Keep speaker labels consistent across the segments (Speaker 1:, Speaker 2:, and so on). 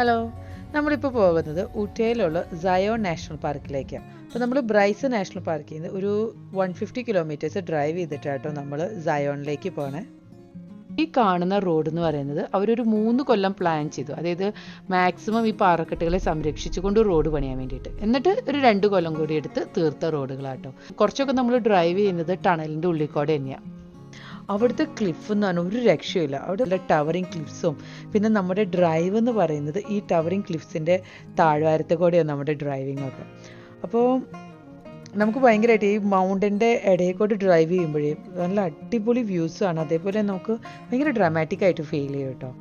Speaker 1: Hello, നമ്മളിപ്പോൾ പോകുന്നത് ഊട്ടിയിലുള്ള Zion national പാർക്കിലേക്കാണ്. അപ്പോൾ നമ്മൾ ബ്രൈസ് നാഷണൽ പാർക്കിൽ നിന്ന് ഒരു 150 കിലോമീറ്റേഴ്സ് ഡ്രൈവ് ചെയ്തിട്ടാട്ടോ നമ്മൾ സയോണിലേക്ക് പോകണേ. ഈ കാണുന്ന റോഡ് എന്ന് പറയുന്നത് അവരൊരു 3 കൊല്ലം പ്ലാൻ ചെയ്തു. അതായത് മാക്സിമം ഈ പാറക്കെട്ടുകളെ സംരക്ഷിച്ചുകൊണ്ട് റോഡ് പണിയാൻ വേണ്ടിയിട്ട്. എന്നിട്ട് ഒരു 2 കൊല്ലം കൂടി എടുത്ത് തീർത്ത റോഡുകളാട്ടോ. കുറച്ചൊക്കെ നമ്മൾ ഡ്രൈവ് ചെയ്യുന്നത് ടണലിൻ്റെ ഉള്ളിൽ കൂടെ തന്നെയാണ്. അവിടുത്തെ ക്ലിഫ് എന്ന് പറഞ്ഞാൽ ഒരു രക്ഷയില്ല. അവിടെ ടവറിങ് ക്ലിഫ്സും പിന്നെ നമ്മുടെ ഡ്രൈവ് എന്ന് പറയുന്നത് ഈ ടവറിങ് ക്ലിഫ്സിൻ്റെ താഴ്വാരത്തെ കൂടെയാണ് നമ്മുടെ ഡ്രൈവിംഗ് ഒക്കെ. അപ്പോൾ നമുക്ക് ഭയങ്കരമായിട്ട് ഈ മൗണ്ടൻ്റെ ഇടയിൽ കൂടെ ഡ്രൈവ് ചെയ്യുമ്പോഴേ നല്ല അടിപൊളി വ്യൂസാണ്. അതേപോലെ നമുക്ക് ഭയങ്കര ഡ്രാമാറ്റിക് ആയിട്ട് ഫീൽ ചെയ്യും കേട്ടോ.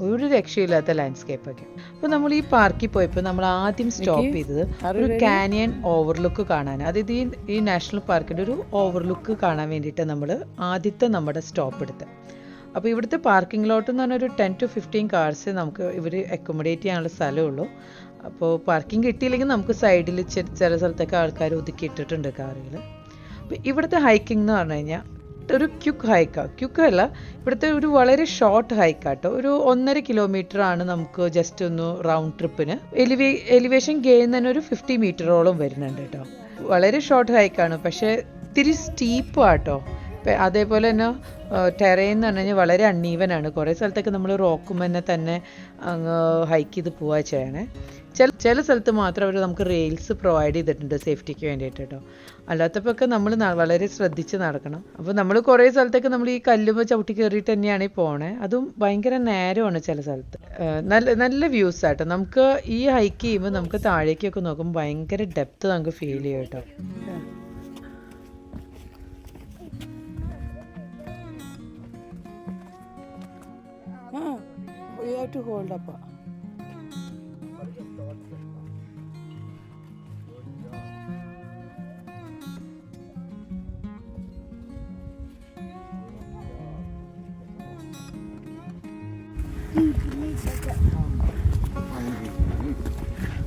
Speaker 1: ഒരു രക്ഷയില്ലാത്ത ലാൻഡ്സ്കേപ്പൊക്കെ. അപ്പോൾ നമ്മൾ ഈ പാർക്കിൽ പോയപ്പോൾ നമ്മൾ ആദ്യം സ്റ്റോപ്പ് ചെയ്തത് ഒരു കാനിയൻ ഓവർലുക്ക് കാണാൻ. അതായത് ഈ നാഷണൽ പാർക്കിൻ്റെ ഒരു ഓവർലുക്ക് കാണാൻ വേണ്ടിയിട്ട് നമ്മൾ ആദ്യത്തെ നമ്മുടെ സ്റ്റോപ്പ് എടുത്തത്. അപ്പോൾ ഇവിടുത്തെ പാർക്കിംഗ് ലോട്ട് എന്ന് പറഞ്ഞാൽ ഒരു 10 to 15 കാർസ് നമുക്ക് ഇവർ അക്കോമഡേറ്റ് ചെയ്യാനുള്ള സ്ഥലമുള്ളൂ. അപ്പോൾ പാർക്കിംഗ് കിട്ടിയില്ലെങ്കിൽ നമുക്ക് സൈഡിൽ ചില സ്ഥലത്തൊക്കെ ആൾക്കാർ ഒതുക്കി ഇട്ടിട്ടുണ്ട് കാറുകൾ. അപ്പോൾ ഇവിടുത്തെ ഹൈക്കിംഗ് എന്ന് പറഞ്ഞു കഴിഞ്ഞാൽ ഒരു ക്യുക്ക് ഹൈക്കാണ്. ക്യുക്കല്ല, ഇവിടുത്തെ ഒരു വളരെ ഷോർട്ട് ഹൈക്കാട്ടോ. ഒരു 1.5 കിലോമീറ്റർ ആണ് നമുക്ക് ജസ്റ്റ് ഒന്ന് റൗണ്ട് ട്രിപ്പിന്. എലിവേഷൻ ഗെയിൻ തന്നെ ഒരു 50 മീറ്ററോളം വരുന്നുണ്ട് കേട്ടോ. വളരെ ഷോർട്ട് ഹൈക്കാണ്, പക്ഷേ ഇത്തിരി സ്റ്റീപ്പ് ആട്ടോ. അതേപോലെ തന്നെ ടെറൈൻ എന്ന് പറഞ്ഞു കഴിഞ്ഞാൽ വളരെ അൺഈവനാണ്. കുറേ സ്ഥലത്തൊക്കെ നമ്മൾ റോക്കുമ്പോൾ തന്നെ അങ്ങ് ഹൈക്ക് ചെയ്ത് പോവുക ചെയ്യണേ. ചില സ്ഥലത്ത് മാത്രം അവർ നമുക്ക് റെയിൽസ് പ്രൊവൈഡ് ചെയ്തിട്ടുണ്ട് സേഫ്റ്റിക്ക് വേണ്ടിയിട്ട് കേട്ടോ. അല്ലാത്തപ്പോൾ നമ്മൾ വളരെ ശ്രദ്ധിച്ച് നടക്കണം. അപ്പോൾ നമ്മൾ കുറേ സ്ഥലത്തൊക്കെ നമ്മൾ ഈ കല്ലുമ്പോൾ ചവിട്ടി കയറിയിട്ട് തന്നെയാണ് ഈ പോണേ. അതും ഭയങ്കര നേരമാണ് ചില സ്ഥലത്ത്. നല്ല നല്ല വ്യൂസ് ആട്ടോ. നമുക്ക് ഈ ഹൈക്ക് ചെയ്യുമ്പോൾ നമുക്ക് താഴേക്കൊക്കെ നോക്കുമ്പോൾ ഭയങ്കര ഡെപ്ത് നമുക്ക് ഫീൽ ചെയ്യും കേട്ടോ.
Speaker 2: You have to hold up.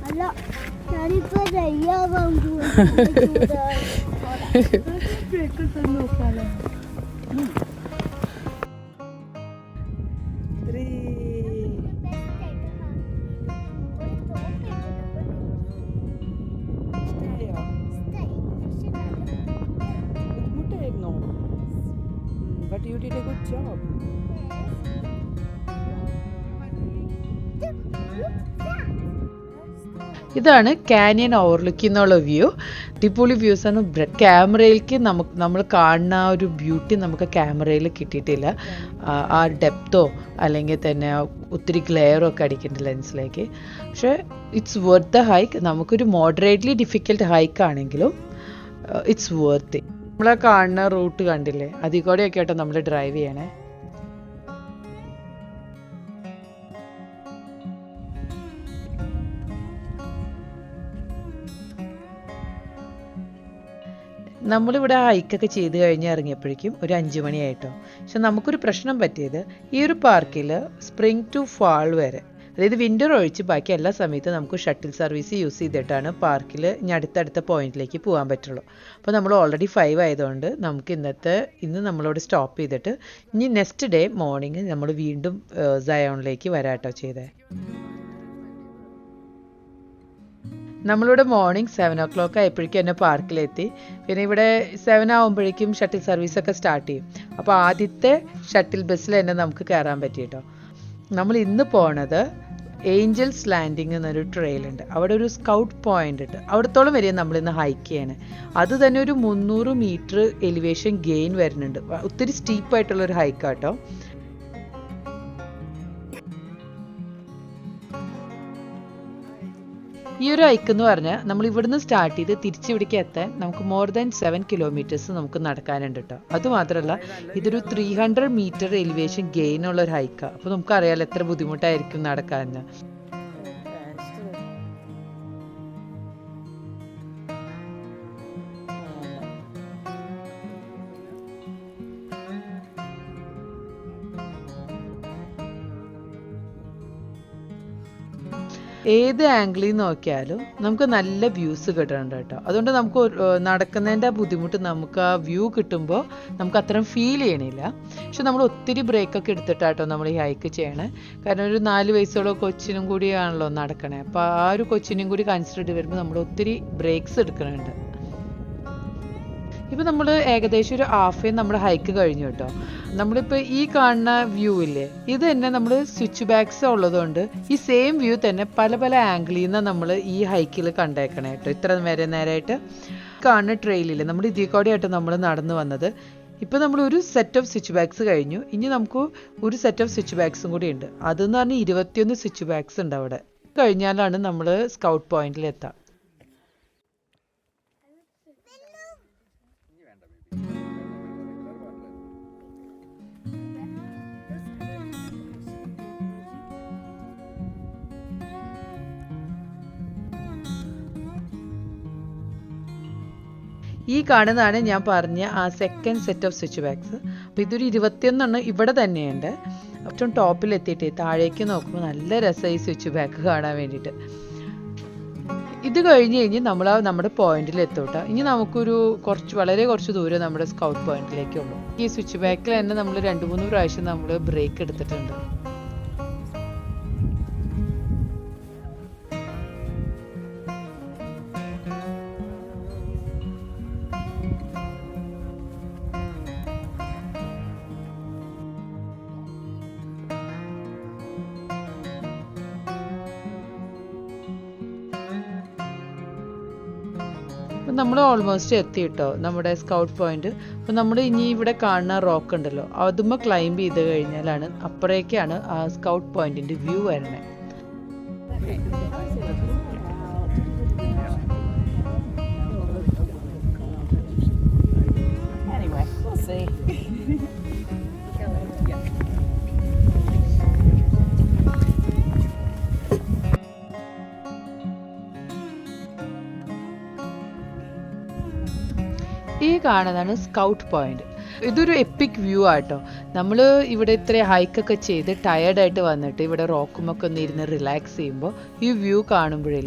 Speaker 3: അല്ല ഞാനിപ്പോ ചെയ്യാൻ നോക്കാലോ.
Speaker 2: But you did a good job.
Speaker 1: ഇതാണ് കാനിയൻ ഓവർലുക്ക് എന്നുള്ള വ്യൂ. അടിപൊളി വ്യൂസാണ്. ക്യാമറയിലേക്ക് നമ്മൾ കാണുന്ന ആ ഒരു ബ്യൂട്ടി നമുക്ക് ക്യാമറയിൽ കിട്ടിയിട്ടില്ല. ആ ഡെപ്തോ അല്ലെങ്കിൽ തന്നെ ഒത്തിരി ഗ്ലെയറോ ഒക്കെ അടിക്കേണ്ട ലെൻസിലേക്ക്. പക്ഷേ ഇറ്റ്സ് വർത്ത് ദ ഹൈക്ക്. നമുക്കൊരു മോഡറേറ്റ്ലി ഡിഫിക്കൽട്ട് ഹൈക്ക് ആണെങ്കിലും ഇറ്റ്സ് വർത്ത്. നമ്മളെ കാണുന്ന റൂട്ട് കണ്ടില്ലേ, അതിൽ കൂടെയൊക്കെ ആട്ടോ നമ്മൾ ഡ്രൈവ് ചെയ്യണേ. നമ്മളിവിടെ ഹൈക്കൊക്കെ ചെയ്ത് കഴിഞ്ഞ് ഇറങ്ങിയപ്പോഴേക്കും ഒരു 5 മണിയായിട്ടോ. പക്ഷെ നമുക്കൊരു പ്രശ്നം പറ്റിയത് ഈ ഒരു പാർക്കിൽ സ്പ്രിംഗ് ടു ഫാൾ വരെ, അതായത് വിൻ്റർ ഒഴിച്ച് ബാക്കി എല്ലാ സമയത്തും നമുക്ക് ഷട്ടിൽ സർവീസ് യൂസ് ചെയ്തിട്ടാണ് പാർക്കിൽ ഇനി അടുത്തടുത്ത പോയിന്റിലേക്ക് പോകാൻ പറ്റുള്ളൂ. അപ്പോൾ നമ്മൾ ഓൾറെഡി 5 ആയതുകൊണ്ട് നമുക്ക് ഇന്ന് നമ്മളോട് സ്റ്റോപ്പ് ചെയ്തിട്ട് ഇനി നെക്സ്റ്റ് ഡേ മോർണിംഗ് നമ്മൾ വീണ്ടും സയോണിലേക്ക് വരാട്ടോ ചെയ്തേ. നമ്മളിവിടെ മോർണിംഗ് 7 o'clock ആയപ്പോഴേക്കും തന്നെ പാർക്കിലെത്തി. പിന്നെ ഇവിടെ 7 ആകുമ്പോഴേക്കും ഷട്ടിൽ സർവീസൊക്കെ സ്റ്റാർട്ട് ചെയ്യും. അപ്പോൾ ആദ്യത്തെ ഷട്ടിൽ ബസ്സിൽ തന്നെ നമുക്ക് കയറാൻ പറ്റിയിട്ടോ. നമ്മൾ ഇന്ന് പോണത് ഏഞ്ചൽസ് ലാൻഡിങ് എന്നൊരു ട്രെയിലുണ്ട്. അവിടെ ഒരു സ്കൗട്ട് പോയിന്റ് ഉണ്ട്. അവിടത്തോളം വരെ നമ്മളിന്ന് ഹൈക്ക് ചെയ്യണേ. അത് തന്നെ ഒരു 300 മീറ്റർ എലിവേഷൻ ഗെയിൻ വരുന്നുണ്ട്. ഒത്തിരി സ്റ്റീപ്പായിട്ടുള്ളൊരു ഹൈക്കാട്ടോ. ഈ ഒരു ഹൈക്ക് എന്ന് പറഞ്ഞാൽ നമ്മൾ ഇവിടുന്ന് സ്റ്റാർട്ട് ചെയ്ത് തിരിച്ചിവിടേക്ക് എത്താൻ നമുക്ക് മോർ ദാൻ 7 കിലോമീറ്റേഴ്സ് നമുക്ക് നടക്കാനുണ്ട് കേട്ടോ. അതുമാത്രമല്ല ഇതൊരു 300 മീറ്റർ എലിവേഷൻ ഗെയിൻ ഉള്ള ഒരു ഹൈക്കാണ്. അപ്പോൾ നമുക്കറിയാലോ എത്ര ബുദ്ധിമുട്ടായിരിക്കും നടക്കാൻ. ഏത് ആംഗിളിൽ നോക്കിയാലും നമുക്ക് നല്ല വ്യൂസ് കിട്ടുന്നുണ്ട് കേട്ടോ. അതുകൊണ്ട് നമുക്ക് നടക്കുന്നതിൻ്റെ ബുദ്ധിമുട്ട് നമുക്ക് ആ വ്യൂ കിട്ടുമ്പോൾ നമുക്ക് അത്രയും ഫീൽ ചെയ്യണില്ല. പക്ഷെ നമ്മൾ ഒത്തിരി ബ്രേക്കൊക്കെ എടുത്തിട്ടാട്ടോ നമ്മൾ ഈ ഹൈക്ക് ചെയ്യണേ. കാരണം ഒരു 4 വയസ്സുള്ള കൊച്ചിനും കൂടിയാണല്ലോ നടക്കണേ. അപ്പോൾ ആ ഒരു കൊച്ചിനും കൂടി കൺസിഡർ ചെയ്ത് വരുമ്പോൾ നമ്മൾ ഒത്തിരി ബ്രേക്സ് എടുക്കുന്നുണ്ട്. ഇപ്പം നമ്മൾ ഏകദേശം ഒരു ഹാഫ് നമ്മുടെ ഹൈക്ക് കഴിഞ്ഞു കേട്ടോ. നമ്മളിപ്പോൾ ഈ കാണുന്ന വ്യൂ ഇല്ലേ, ഇത് തന്നെ നമ്മൾ സ്വിച്ച് ബാക്സ് ഉള്ളതുകൊണ്ട് ഈ സെയിം വ്യൂ തന്നെ പല പല ആംഗിളിൽ നിന്ന് നമ്മൾ ഈ ഹൈക്കിൽ കണ്ടേക്കണേ കേട്ടോ. ഇത്ര നേരമായിട്ട് കാണുന്ന ട്രെയിലില്ലേ, നമ്മൾ ഇതിൽ കൂടെയായിട്ട് നമ്മൾ നടന്നു വന്നത്. ഇപ്പോൾ നമ്മൾ ഒരു സെറ്റ് ഓഫ് സ്വിച്ച് ബാക്സ് കഴിഞ്ഞു. ഇനി നമുക്ക് ഒരു സെറ്റ് ഓഫ് സ്വിച്ച് ബാക്സും കൂടി ഉണ്ട്. അതെന്ന് പറഞ്ഞാൽ 21 സ്വിച്ച് ബാക്സ് ഉണ്ട് അവിടെ. കഴിഞ്ഞാലാണ് നമ്മൾ സ്കൗട്ട് പോയിന്റിൽ എത്താം. ഈ കാണുന്നതാണ് ഞാൻ പറഞ്ഞ ആ second set off switch backs. അപ്പോൾ ഇതൊരു 21 ഇവിടെ തന്നെയുണ്ട്. ഏറ്റവും ടോപ്പിൽ എത്തിയിട്ട് താഴേക്ക് നോക്കുമ്പോൾ നല്ല രസമായി സ്വിച്ച് ബാക്ക് കാണാൻ വേണ്ടിയിട്ട്. ഇത് കഴിഞ്ഞ് നമ്മൾ നമ്മുടെ പോയിന്റിൽ എത്തോട്ടെ. ഇനി നമുക്കൊരു വളരെ കുറച്ച് ദൂരം നമ്മുടെ സ്കൗട്ട് പോയിന്റിലേക്കുള്ളൂ. ഈ സ്വിച്ച് ബാക്കിൽ തന്നെ നമ്മൾ 2-3 പ്രാവശ്യം നമ്മൾ ബ്രേക്ക് എടുത്തിട്ടുണ്ട്. അപ്പം നമ്മൾ ഓൾമോസ്റ്റ് എത്തി കേട്ടോ നമ്മുടെ സ്കൗട്ട് പോയിന്റ്. അപ്പം നമ്മൾ ഇനി ഇവിടെ കാണുന്ന റോക്ക് ഉണ്ടല്ലോ, അതുമ്മ ക്ലൈംബ് ചെയ്ത് കഴിഞ്ഞാലാണ് അപ്പുറേക്കാണ് ആ സ്കൗട്ട് പോയിന്റിന്റെ വ്യൂ വരണേ. ഈ കാണുന്നതാണ് സ്കൗട്ട് പോയിന്റ്. ഇതൊരു എപ്പിക് വ്യൂ ആട്ടോ. നമ്മൾ ഇവിടെ ഇത്ര ഹൈക്കൊക്കെ ചെയ്ത് ടയേർഡായിട്ട് വന്നിട്ട് ഇവിടെ റോക്കുമൊക്കെ ഒന്ന് ഇരുന്ന് റിലാക്സ് ചെയ്യുമ്പോൾ ഈ വ്യൂ കാണുമ്പോഴേ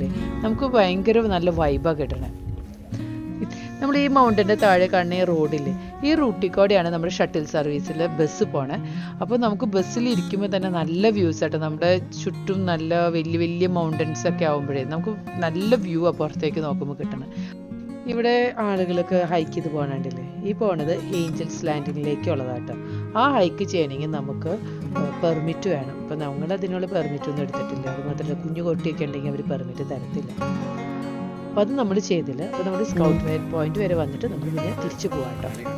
Speaker 1: നമുക്ക് ഭയങ്കര നല്ല വൈബാണ് കിട്ടണേ. നമ്മൾ ഈ മൗണ്ടൻ്റെ താഴെ കാണുന്ന ഈ റോഡില്ലേ, ഈ റൂട്ടിൽ കൂടെയാണ് നമ്മുടെ ഷട്ടിൽ സർവീസിൽ ബസ് പോണേ. അപ്പോൾ നമുക്ക് ബസ്സിൽ ഇരിക്കുമ്പോൾ തന്നെ നല്ല വ്യൂസ് ആട്ടോ. നമ്മുടെ ചുറ്റും നല്ല വലിയ വലിയ മൗണ്ടൻസ് ഒക്കെ ആകുമ്പോഴേ നമുക്ക് നല്ല വ്യൂ ആ പുറത്തേക്ക് നോക്കുമ്പോൾ കിട്ടണേ. ഇവിടെ ആളുകളൊക്കെ ഹൈക്ക് ചെയ്ത് പോകണുണ്ടല്ലേ, ഈ പോണത് ഏഞ്ചൽസ് ലാൻഡിങ്ങിലേക്കുള്ളതാട്ടോ. ആ ഹൈക്ക് ചെയ്യണമെങ്കിൽ നമുക്ക് പെർമിറ്റ് വേണം. അപ്പം നമ്മൾ അതിനുള്ള പെർമിറ്റ് ഒന്നും എടുത്തിട്ടില്ല. അത് മാത്രമല്ല കുഞ്ഞു കൊട്ടിയൊക്കെ ഉണ്ടെങ്കിൽ അവർ പെർമിറ്റ് തരത്തില്ല. അപ്പോൾ അത് നമ്മൾ ചെയ്തില്ല. അപ്പോൾ നമ്മൾ സ്കൗട്ട് പോയിന്റ് വരെ വന്നിട്ട് നമ്മൾ പിന്നെ തിരിച്ചു പോകാം കേട്ടോ.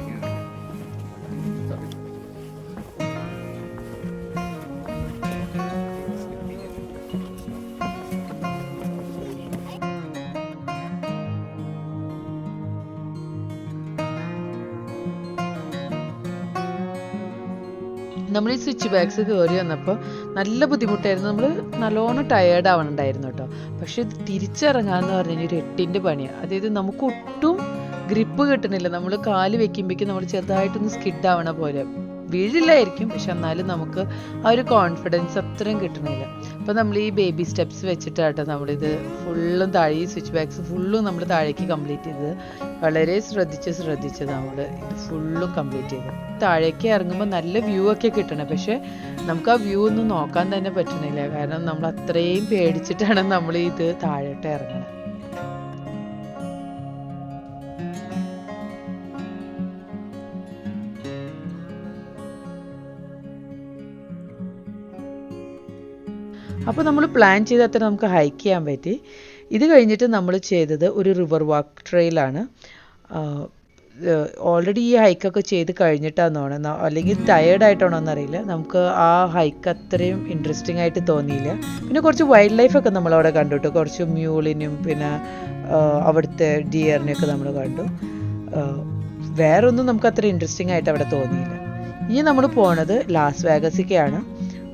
Speaker 1: നമ്മൾ ഈ സ്വിച്ച് ബാക്സ് കയറി വന്നപ്പോൾ നല്ല ബുദ്ധിമുട്ടായിരുന്നു. നമ്മൾ നല്ലോണം ടയേർഡ് ആവണുണ്ടായിരുന്നു കേട്ടോ. പക്ഷെ ഇത് തിരിച്ചിറങ്ങാന്ന് പറഞ്ഞു കഴിഞ്ഞാൽ ഒരു 8ന്റെ പണിയാണ്. അതായത് നമുക്ക് ഒട്ടും ഗ്രിപ്പ് കിട്ടണില്ല. നമ്മൾ കാല് വെക്കുമ്പോഴേക്കും നമ്മൾ ചെറുതായിട്ടൊന്ന് സ്കിഡ് ആവണ പോലെ. വീഴില്ലായിരിക്കും, പക്ഷെ എന്നാലും നമുക്ക് ആ ഒരു കോൺഫിഡൻസ് അത്രയും കിട്ടണില്ല. അപ്പോൾ നമ്മൾ ഈ ബേബി സ്റ്റെപ്സ് വെച്ചിട്ടാട്ടോ നമ്മളിത് ഫുള്ളും താഴെ ഈ സ്വിച്ച് ബാക്സ് ഫുള്ളും നമ്മൾ താഴേക്ക് കംപ്ലീറ്റ് ചെയ്തത്. വളരെ ശ്രദ്ധിച്ച് നമ്മൾ ഇത് ഫുള്ളും കംപ്ലീറ്റ് ചെയ്തത്. താഴേക്ക് ഇറങ്ങുമ്പോൾ നല്ല വ്യൂ ഒക്കെ കിട്ടണം, പക്ഷെ നമുക്ക് ആ വ്യൂ ഒന്നും നോക്കാൻ തന്നെ പറ്റണില്ല. കാരണം നമ്മൾ അത്രയും പേടിച്ചിട്ടാണ് നമ്മൾ ഇത് താഴോട്ട് ഇറങ്ങുന്നത്. അപ്പോൾ നമ്മൾ പ്ലാൻ ചെയ്ത അത്ര നമുക്ക് ഹൈക്ക് ചെയ്യാൻ പറ്റി. ഇത് കഴിഞ്ഞിട്ട് നമ്മൾ ചെയ്തത് ഒരു റിവർ വാക്ക് ട്രെയിലാണ്. ഓൾറെഡി ഈ ഹൈക്കൊക്കെ ചെയ്ത് കഴിഞ്ഞിട്ടാണെന്നോ അല്ലെങ്കിൽ ടയേർഡായിട്ടാണോ എന്നറിയില്ല, നമുക്ക് ആ ഹൈക്ക് അത്രയും ഇൻട്രസ്റ്റിംഗ് ആയിട്ട് തോന്നിയില്ല. പിന്നെ കുറച്ച് വൈൽഡ് ലൈഫൊക്കെ നമ്മളവിടെ കണ്ടു കേട്ടോ. കുറച്ച് മ്യൂളിനും പിന്നെ അവിടുത്തെ ഡിയറിനെയൊക്കെ നമ്മൾ കണ്ടു. വേറെ ഒന്നും നമുക്ക് അത്ര ഇൻട്രസ്റ്റിംഗ് ആയിട്ട് അവിടെ തോന്നിയില്ല. ഇനി നമ്മൾ പോണത് ലാസ് വേഗസിലേക്കാണ്.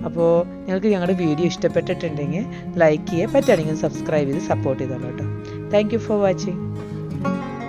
Speaker 1: അപ്പോൾ നിങ്ങൾക്ക് ഞങ്ങളുടെ വീഡിയോ ഇഷ്ടപ്പെട്ടിട്ടുണ്ടെങ്കിൽ ലൈക്ക് ചെയ്യുക, പറ്റുകയാണെങ്കിൽ സബ്സ്ക്രൈബ് ചെയ്ത് സപ്പോർട്ട് ചെയ്തോളൂ കേട്ടോ. Thank you for watching.